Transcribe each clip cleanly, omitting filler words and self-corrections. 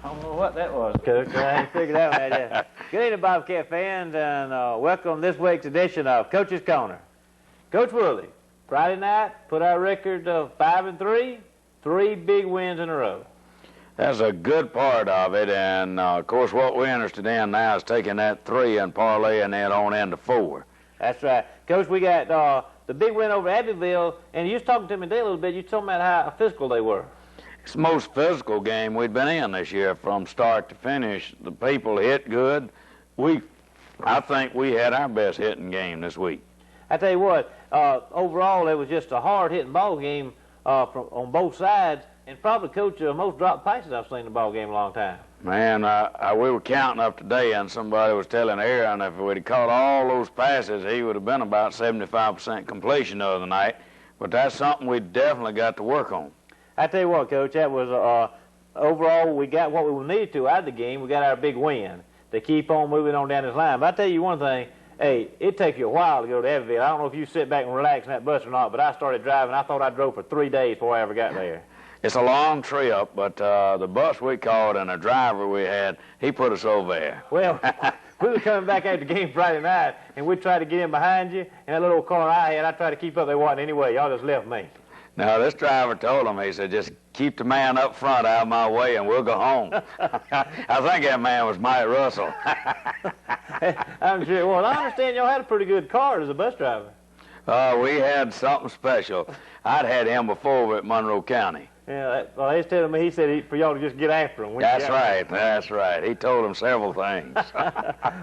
don't know what that was, Coach. I ain't figured that one out yet. Good evening, Bobcat fans, and welcome to this week's edition of Coach's Corner. Coach Woolley, Friday night, put our record of 5-3, 3 big wins in a row. That's a good part of it, and of course what we're interested in now is taking that 3 and parlaying it on into 4. That's right. Coach, we got the big win over Abbeville, and you was talking to me today a little bit. You told me about how physical they were. It's the most physical game we've been in this year from start to finish. The people hit good. I think we had our best hitting game this week. I tell you what, overall it was just a hard-hitting ball game on both sides, and probably, Coach, the most dropped passes I've seen in the ball game in a long time. Man, we were counting up today, and somebody was telling Aaron if we'd have caught all those passes, he would have been about 75% completion the other night. But that's something we definitely got to work on. I tell you what, Coach, that was overall we got what we needed to out of the game. We got our big win to keep on moving on down this line. But I tell you one thing, hey, it takes you a while to go to Abbeville. I don't know if you sit back and relax in that bus or not, but I started driving. I thought I drove for 3 days before I ever got there. It's a long trip, but the bus we called and the driver we had, he put us over there. Well, we were coming back after the game Friday night, and we tried to get in behind you, and that little car I had, I tried to keep up. They wasn't anyway. Y'all just left me. Now, this driver told him, he said, just keep the man up front out of my way and we'll go home. I think that man was Mike Russell. I'm sure. Well, I understand y'all had a pretty good car as a bus driver. We had something special. I'd had him before at Monroe County. Yeah, well, he's telling me, he said for y'all to just get after him. That's right, that's right. He told him several things.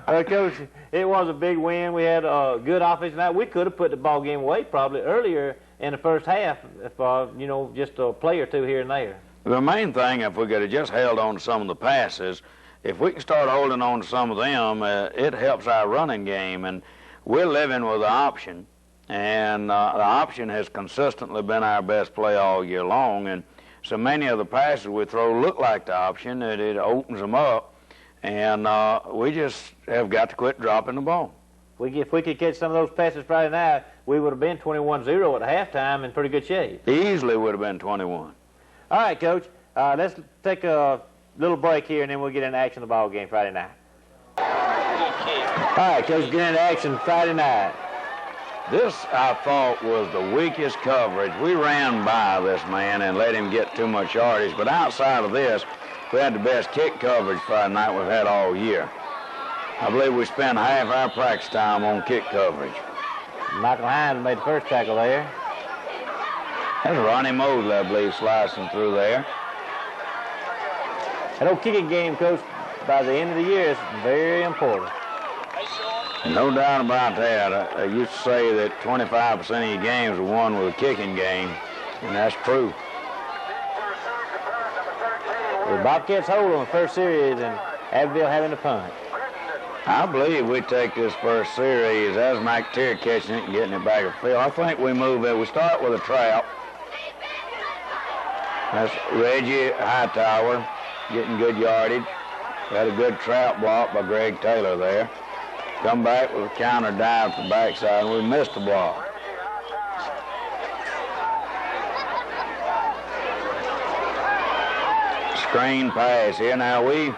Coach, it was a big win. We had a good offense tonight. We could have put the ball game away probably earlier in the first half if, you know, just a play or two here and there. The main thing, if we could have just held on to some of the passes, if we can start holding on to some of them, it helps our running game. And we're living with the option, and the option has consistently been our best play all year long. And so many of the passes we throw look like the option, that it opens them up, and we just have got to quit dropping the ball. If we could catch some of those passes Friday night, we would have been 21-0 at halftime in pretty good shape. Easily would have been 21. All right, Coach, let's take a little break here, and then we'll get into action of the ball game Friday night. All right, Coach, get into action Friday night. This, I thought, was the weakest coverage. We ran by this man and let him get too much yardage, but outside of this, we had the best kick coverage Friday night we've had all year. I believe we spent half our practice time on kick coverage. Michael Hines made the first tackle there. That's Ronnie Mosley, I believe, slicing through there. That old kicking game, Coach, by the end of the year is very important. No doubt about that. I used to say that 25% of your games are won with a kicking game, and that's true. The Bobcats hold on the first series, and Abbeville having to punt. I believe we take this first series as McTeer catching it and getting it back to field. I think we move it. We start with a trap. That's Reggie Hightower getting good yardage. Got a good trap block by Greg Taylor there. Come back with a counter dive to the backside, and we missed the block. Screen pass here. Now we're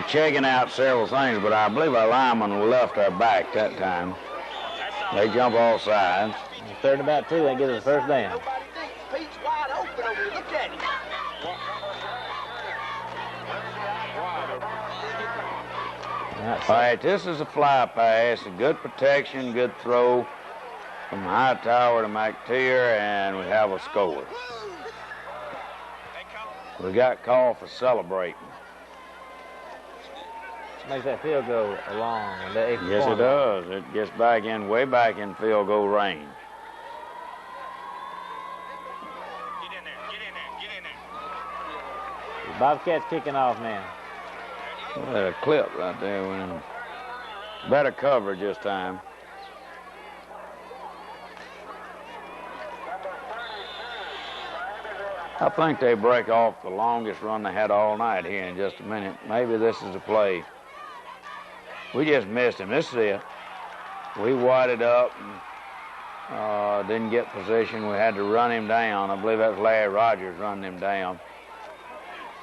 checking out several things, but I believe our linemen left our back that time. They jump all sides. Third and about 2, that gives us first down. All right, this is a fly pass, a good protection, good throw from Hightower to McTeer, and we have a score. We got called for celebrating. Makes that field goal long. Yes, it does. It gets back in, way back in field goal range. Get in there. The Bobcats kicking off now. Well, a clip right there. Better coverage this time. I think they break off the longest run they had all night here in just a minute. Maybe this is the play. We just missed him. This is it. We wadded up and didn't get position. We had to run him down. I believe that was Larry Rogers running him down.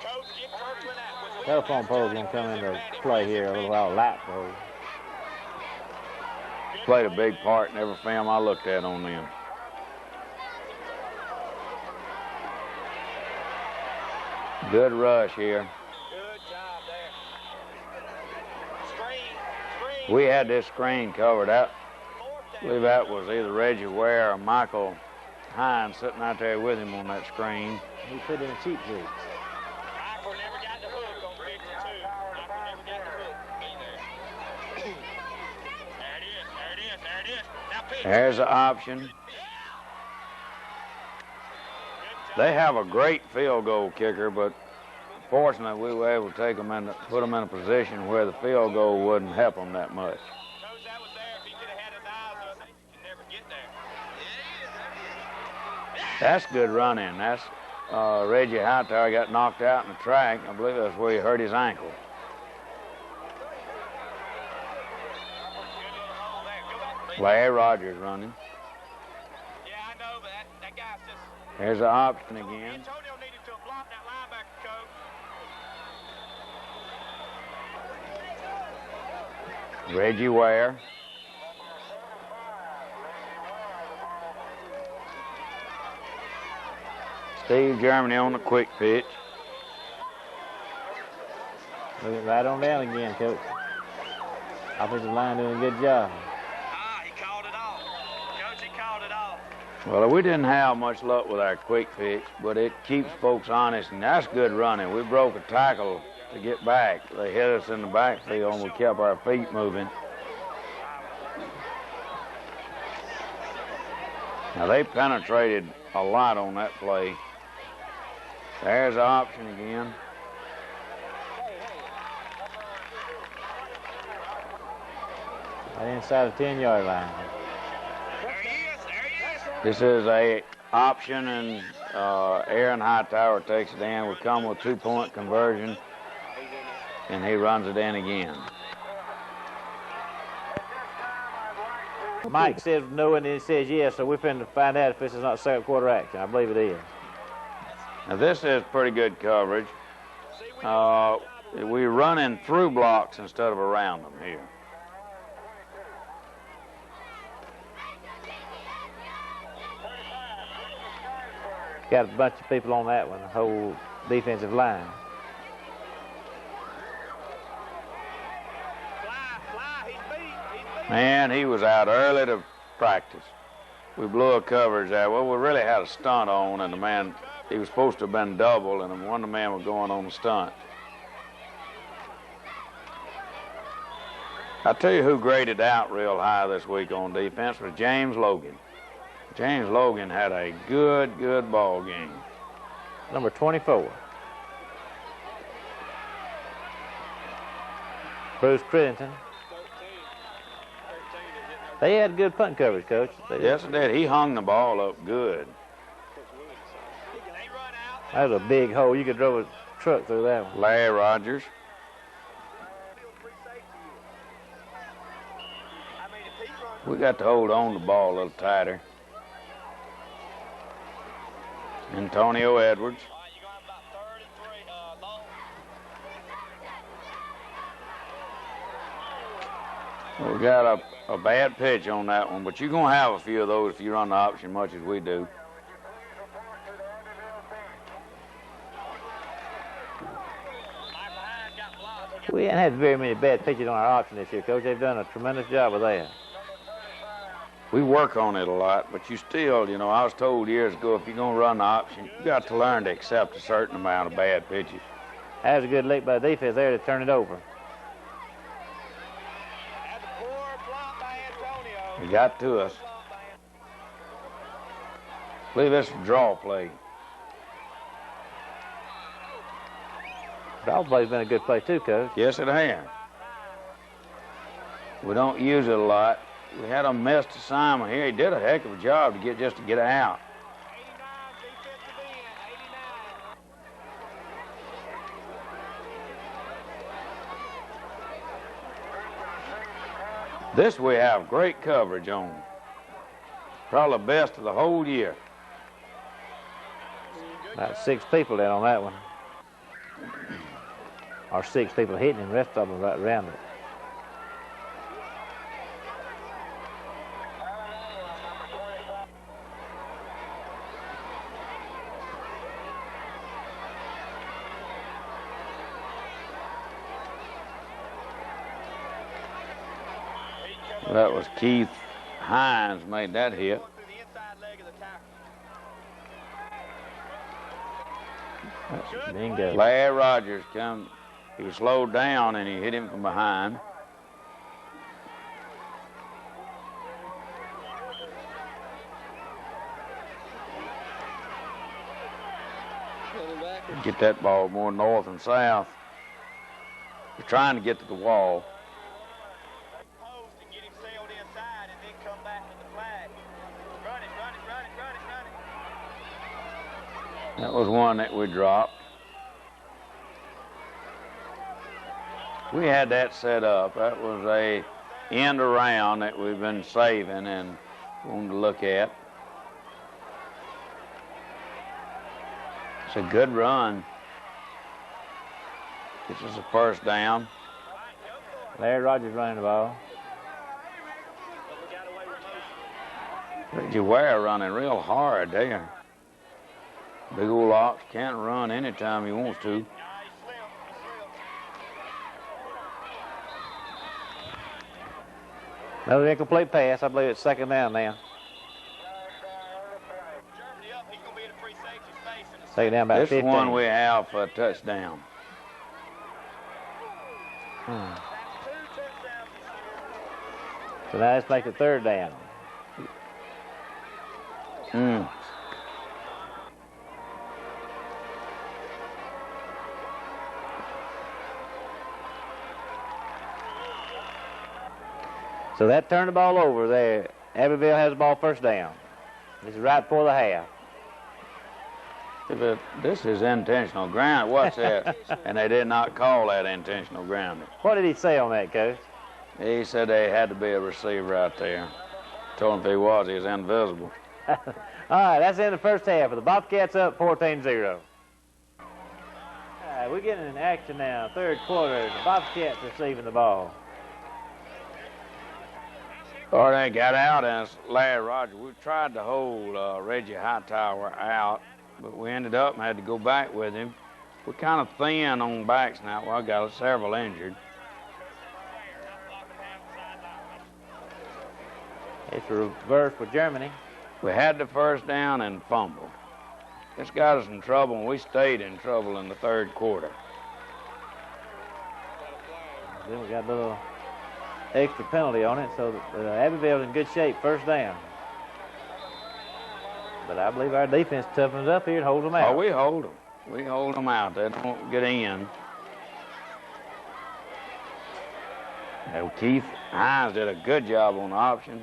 Coach, get Kirkland out. Telephone pole's gonna come into play here a little while. Light pole. Played a big part in every film I looked at on them. Good rush here. Good job there. Screen. We had this screen covered out. I believe that was either Reggie Ware or Michael Hines sitting out there with him on that screen. He put in a cheap seat. Michael never got the hook on 52. Michael never got the hook. Be there. There it is. Now pitch. There's the option. They have a great field goal kicker, but fortunately we were able to take them in, put them in a position where the field goal wouldn't help them that much. Coach, that was there. If he could have had his eyes on it, he'd never get there. That's good running. That's Reggie Hightower got knocked out in the track. I believe that's where he hurt his ankle. Good little hole there. Go back. Larry Rogers running. Yeah, I know, but that guy's just... Here's the option again. Antonio needed to have blocked that linebacker, Coach. Reggie Ware. Steve Germany on the quick pitch. Look it right on down again, Coach. Offensive line doing a good job. He called it off. Coach, he called it off. Well, we didn't have much luck with our quick pitch, but it keeps folks honest, and that's good running. We broke a tackle to get back. They hit us in the backfield, and we kept our feet moving. Now, they penetrated a lot on that play. There's the option again. Right inside the 10-yard line. There he is. This is a option, and Aaron Hightower takes it in. We come with 2-point conversion, and he runs it in again. Mike says no, and then he says yes, so we're finna find out if this is not second quarter action. I believe it is. Now, this is pretty good coverage. We're running through blocks instead of around them here. Got a bunch of people on that one, the whole defensive line. Man, he was out early to practice. We blew a coverage there. Well, we really had a stunt on, and the man, he was supposed to have been double, and one of the men was going on the stunt. I'll tell you who graded out real high this week on defense was James Logan. James Logan had a good ball game. Number 24. Bruce Crittenden. They had good punt coverage, Coach. Yes, they did. He hung the ball up good. That was a big hole. You could drive a truck through that one. Larry Rogers. We got to hold on the ball a little tighter. Antonio Edwards. Well, we got a bad pitch on that one, but you're going to have a few of those if you run the option much as we do. We haven't had very many bad pitches on our option this year, Coach. They've done a tremendous job with that. We work on it a lot, but you still, you know, I was told years ago, if you're going to run the option, you got to learn to accept a certain amount of bad pitches. That was a good lick by the defense there to turn it over. He got to us. I believe it's a draw play. Draw play's been a good play too, Coach. Yes, it has. We don't use it a lot. We had a missed assignment here. He did a heck of a job to get out. 89 This we have great coverage on. Probably the best of the whole year. About 6 people in on that one. or 6 people hitting him, the rest of them right around it. That was Keith Hines made that hit. Through the inside leg of the tackle. Bingo. Larry Rogers come. He was slowed down and he hit him from behind. Get that ball more north and south. He's trying to get to the wall. Post and get him sailed inside and then come back with the flag. Run it, run it, run it, run it, run it. That was one that we dropped. We had that set up. That was a end around that we've been saving and wanted to look at. It's a good run. This is a first down. Larry Rogers running the ball. Reggie Ware running real hard there. Big old ox can't run anytime he wants to. Another incomplete pass. I believe it's second down now. Germany up, he's going to be in a free safety space in the Second down about This 15. one we have for a touchdown. That's 2 touchdowns this year. So now let's make it third down. So that turned the ball over there. Abbeville has the ball first down. This is right before the half. This is intentional ground. What's that? And they did not call that intentional grounding. What did he say on that, Coach? He said they had to be a receiver out there. Told him if he was invisible. All right, that's the end of the first half. The Bobcats up 14-0. All right, we're getting in action now. Third quarter. The Bobcats receiving the ball. Or they got out as Larry Rogers. We tried to hold Reggie Hightower out, but we ended up and had to go back with him. We're kind of thin on backs now. Well, I got several injured. It's a reverse for Germany. We had the first down and fumbled. This got us in trouble, and we stayed in trouble in the third quarter. Then we got a little extra penalty on it, so Abbeville's in good shape, first down. But I believe our defense toughens up here and holds them out. Oh, we hold them. We hold them out. They don't get in. And Keith Hines did a good job on the option.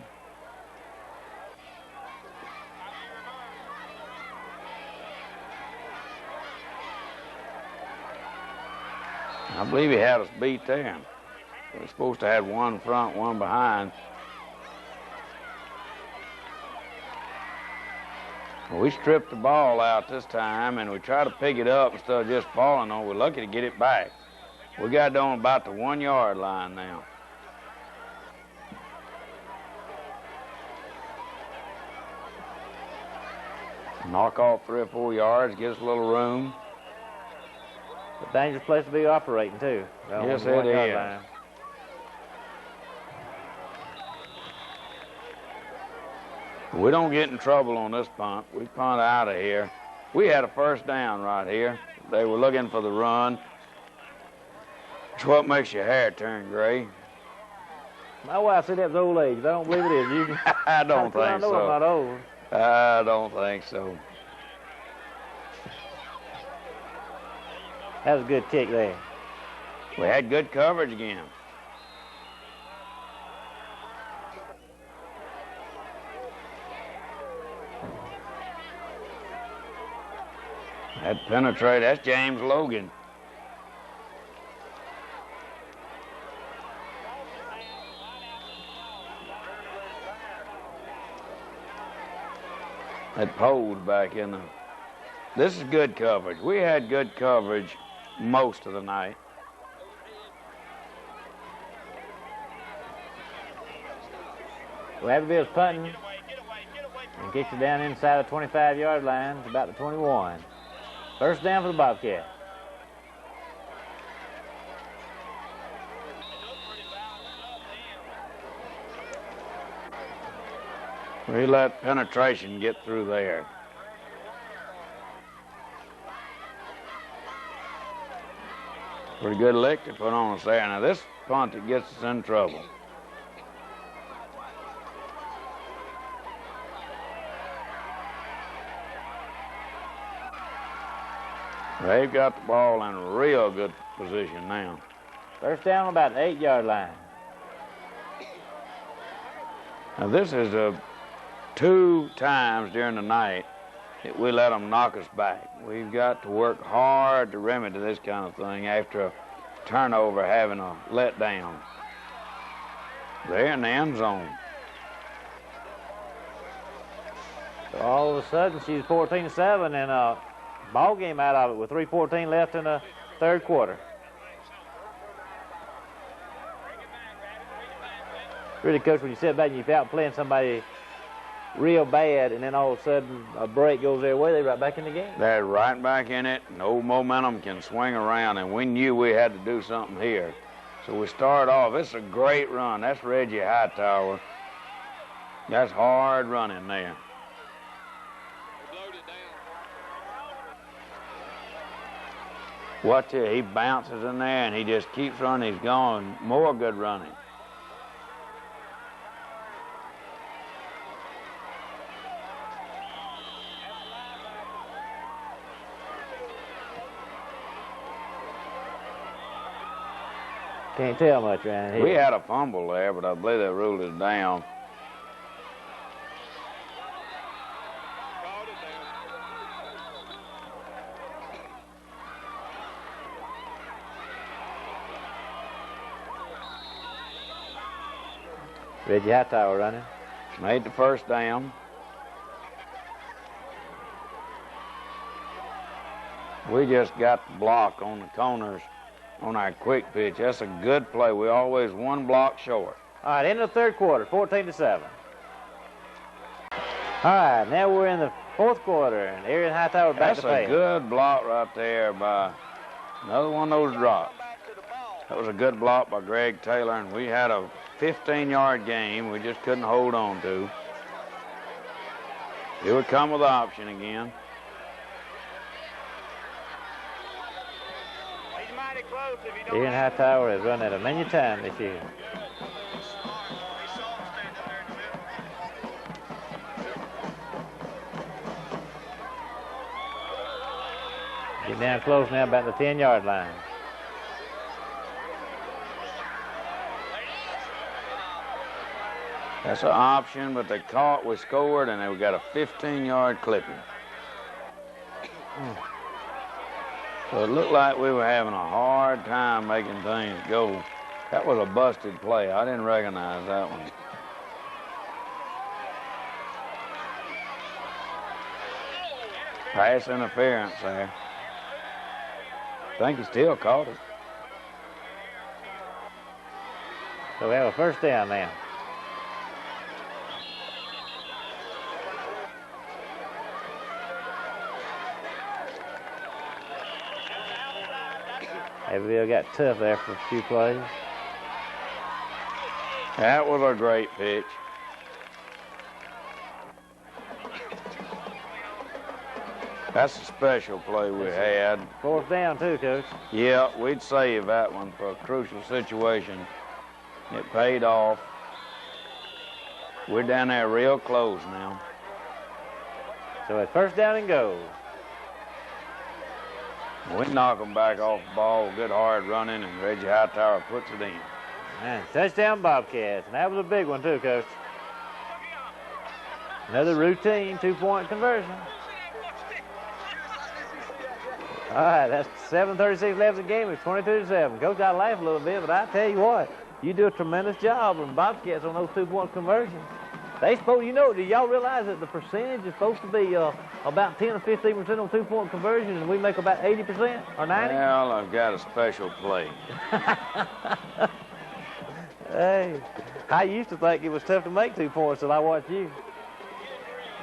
I believe he had us beat there. We're supposed to have one front, one behind. Well, we stripped the ball out this time, and we tried to pick it up instead of just falling on. We're lucky to get it back. We got it on about the 1 yard line now. Knock off 3 or 4 yards, get us a little room. A dangerous place to be operating, too. Yes, it is. We don't get in trouble on this punt. We punt out of here. We had a first down right here. They were looking for the run. It's what makes your hair turn gray. My wife said that was old age. I don't believe it is. You can, I don't think I know so. I'm not old. I don't think so. That was a good kick there. We had good coverage again. That penetrate, that's James Logan. That posed back in the... This is good coverage. We had good coverage most of the night. So Abbeville's punting and gets you down inside the 25-yard line. It's about the 21. First down for the Bobcats. We let penetration get through there. Pretty good lick to put on us there. Now this punt that gets us in trouble. They've got the ball in a real good position now. First down about the 8-yard line. Now this is 2 times during the night that we let them knock us back. We've got to work hard to remedy this kind of thing after a turnover having a letdown. They're in the end zone. So all of a sudden she's 14-7 and a ball game out of it with 3:14 left in the third quarter. Really, Coach, when you sit back and you're out playing somebody real bad and then all of a sudden a break goes their way, they're right back in the game. They're right back in it. No momentum can swing around, and we knew we had to do something here. So we start off. It's a great run. That's Reggie Hightower. That's hard running there. Watch it. He bounces in there, and he just keeps running. He's going. More good running. Can't tell much around here. We had a fumble there, but I believe they ruled it down. Reggie Hightower running. Made the first down. We just got the block on the corners on our quick pitch. That's a good play. We always one block short. All right, in the third quarter, 14-7. All right, now we're in the fourth quarter, and Arian Hightower back to That's a pass. good block right there by another one of those drops. That was a good block by Greg Taylor, and we had a 15-yard game we just couldn't hold on to. It would come with the option again. Arian Hightower has run at a many times this year. Get down close now, about the 10-yard line. That's an option, but they caught, we scored, and we got a 15-yard clipping. So it looked like we were having a hard time making things go. That was a busted play. I didn't recognize that one. Pass interference there. I think he still caught it. So we have a first down now. Abbeville got tough there for a few plays. That was a great pitch. That's a special play we had. Fourth down too, Coach. Yeah, we'd save that one for a crucial situation. It paid off. We're down there real close now. So it's first down and goal. We knock them back off the ball, good hard running, and Reggie Hightower puts it in. And touchdown Bobcats, and that was a big one too, Coach. Another routine 2-point conversion. All right, that's 7:36 left in the game. It's 22-7. Coach, I laugh a little bit, but I tell you what, you do a tremendous job on Bobcats on those 2-point conversions. They supposed, you know, do y'all realize that the percentage is supposed to be about 10 or 15% on 2-point conversions, and we make about 80% or 90%? Well, I've got a special play. Hey, I used to think it was tough to make 2 points till I watched you.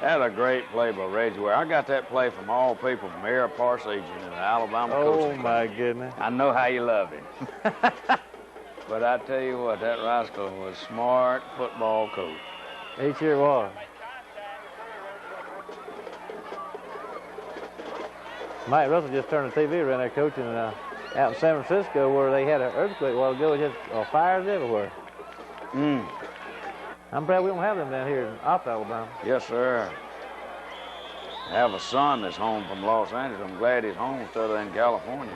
That's a great play by Reggie Ware. I got that play from all people from Air Parsage and the Alabama coaching. Oh, my goodness. I know how you love him. But I tell you what, that rascal was a smart football coach. He sure was. Mike Russell just turned the TV around there coaching out in San Francisco where they had an earthquake a while ago. Just fires everywhere. I'm proud we don't have them down here in Alabama. Yes, sir. I have a son that's home from Los Angeles. I'm glad he's home instead of in California.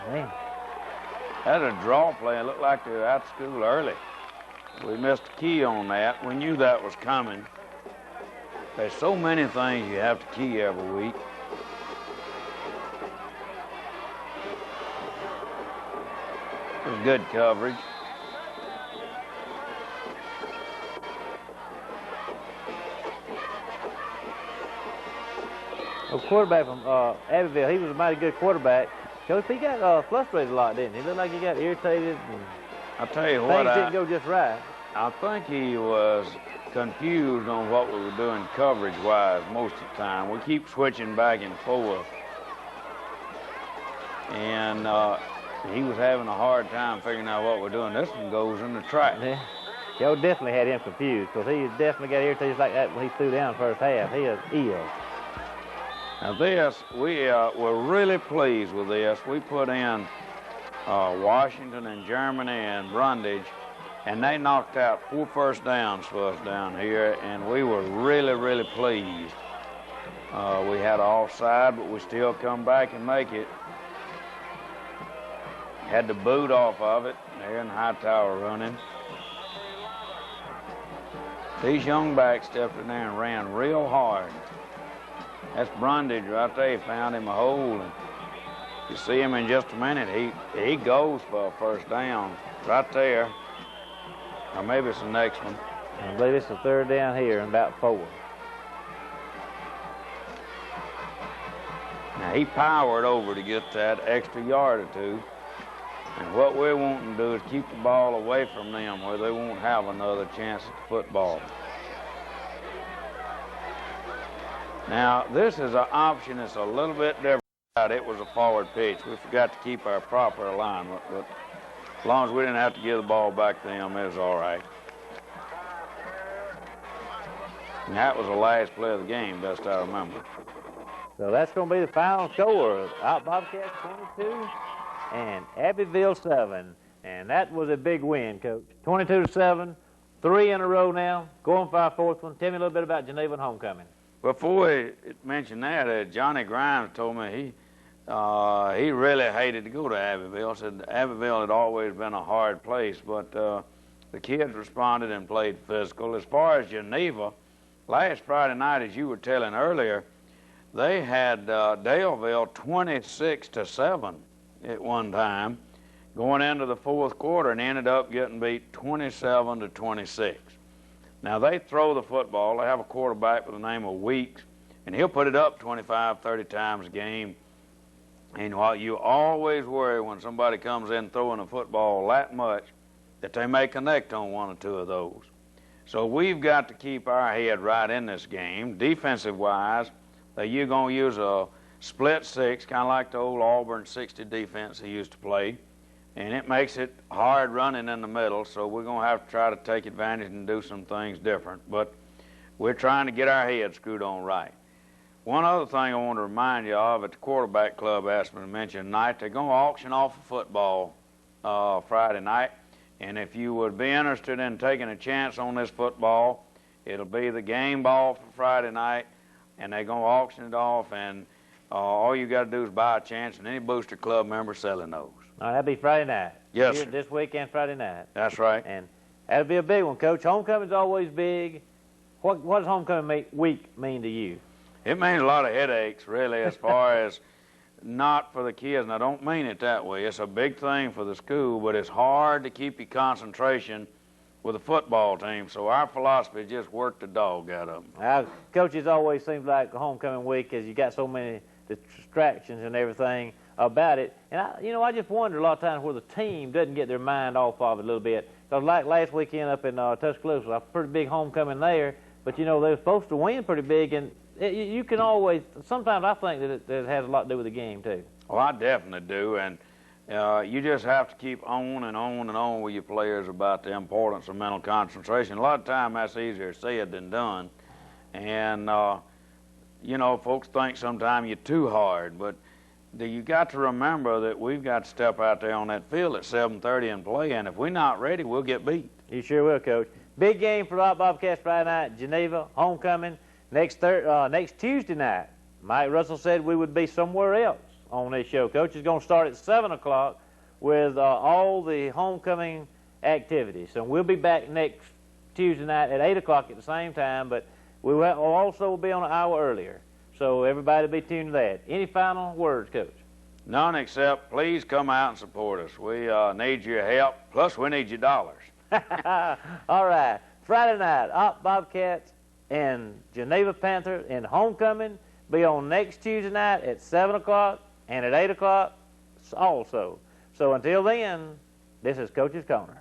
Man. That's a draw play. It looked like they were out of school early. We missed a key on that. We knew that was coming. There's so many things you have to key every week. It was good coverage. A quarterback from Abbeville, he was a mighty good quarterback. Coach, he got frustrated a lot, didn't he? He looked like he got irritated. And I'll tell you what, things didn't go just right. I think he was confused on what we were doing coverage-wise most of the time. We keep switching back and forth. And he was having a hard time figuring out what we're doing. This one goes in the track. Yeah. Joe definitely had him confused because he definitely got irritated like that when he threw down first half. He is ill. Now this, we're really pleased with this. We put in Washington and Germany and Brundage, and they knocked out 4 first downs for us down here, and we were really, really pleased. We had an offside, but we still come back and make it. Had the boot off of it. There in Hightower running. These young backs stepped in there and ran real hard. That's Brundage right there. He found him a hole. And you see him in just a minute. He goes for a first down right there. Or maybe it's the next one. I believe it's the 3rd down here and about 4. Now he powered over to get that extra yard or 2. And what we're wanting to do is keep the ball away from them where they won't have another chance at the football. Now, this is an option that's a little bit different. It was a forward pitch. We forgot to keep our proper alignment, but as long as we didn't have to give the ball back to them, it was all right. And that was the last play of the game, best I remember. So that's going to be the final score. Out Bobcats 22 and Abbeville 7. And that was a big win, Coach. 22-7, 3 in a row now, going for our 4th one. Tell me a little bit about Geneva and homecoming. Before we mentioned that, Johnny Grimes told me he really hated to go to Abbeville. Said Abbeville had always been a hard place, but the kids responded and played physical. As far as Geneva, last Friday night, as you were telling earlier, they had Daleville 26-7 at one time, going into the 4th quarter, and ended up getting beat 27-26. Now, they throw the football. They have a quarterback by the name of Weeks, and he'll put it up 25, 30 times a game. And while you always worry when somebody comes in throwing a football that much that they may connect on 1 or 2 of those. So we've got to keep our head right in this game. Defensive-wise, you're going to use a split 6, kind of like the old Auburn 60 defense he used to play. And it makes it hard running in the middle, so we're going to have to try to take advantage and do some things different. But we're trying to get our heads screwed on right. One other thing I want to remind you of, at the quarterback club asked me to mention tonight, they're going to auction off a football Friday night. And if you would be interested in taking a chance on this football, it'll be the game ball for Friday night, and they're going to auction it off, and all you got to do is buy a chance, and any booster club member selling those. All right, that'll be Friday night. Yes, Here, sir. this weekend, Friday night. That's right. And that'll be a big one, Coach. Homecoming's always big. What does homecoming week mean to you? It means a lot of headaches, really, as far as not for the kids. And I don't mean it that way. It's a big thing for the school, but it's hard to keep your concentration with a football team. So our philosophy is just work the dog out of them. Coaches always seems like homecoming week, as you got so many distractions and everything. about it. And I just wonder a lot of times where the team doesn't get their mind off of it a little bit. Because like last weekend up in Tuscaloosa, a pretty big homecoming there. But they were supposed to win pretty big, and you can always. Sometimes I think that it has a lot to do with the game too. Well, I definitely do, and you just have to keep on and on and on with your players about the importance of mental concentration. A lot of time that's easier said than done, and folks think sometimes you're too hard, but you got to remember that we've got to step out there on that field at 7:30 and play, and if we're not ready, we'll get beat. You sure will, Coach. Big game for the Bobcats Friday night, Geneva, homecoming, next Tuesday night. Mike Russell said we would be somewhere else on this show, Coach. It's going to start at 7 o'clock with all the homecoming activities. So we'll be back next Tuesday night at 8 o'clock at the same time, but we will also be on an hour earlier. So everybody be tuned to that. Any final words, Coach? None, except please come out and support us. We need your help, plus we need your dollars. All right. Friday night, Bobcats and Geneva Panthers in homecoming be on next Tuesday night at 7 o'clock and at 8 o'clock also. So until then, this is Coach's Corner.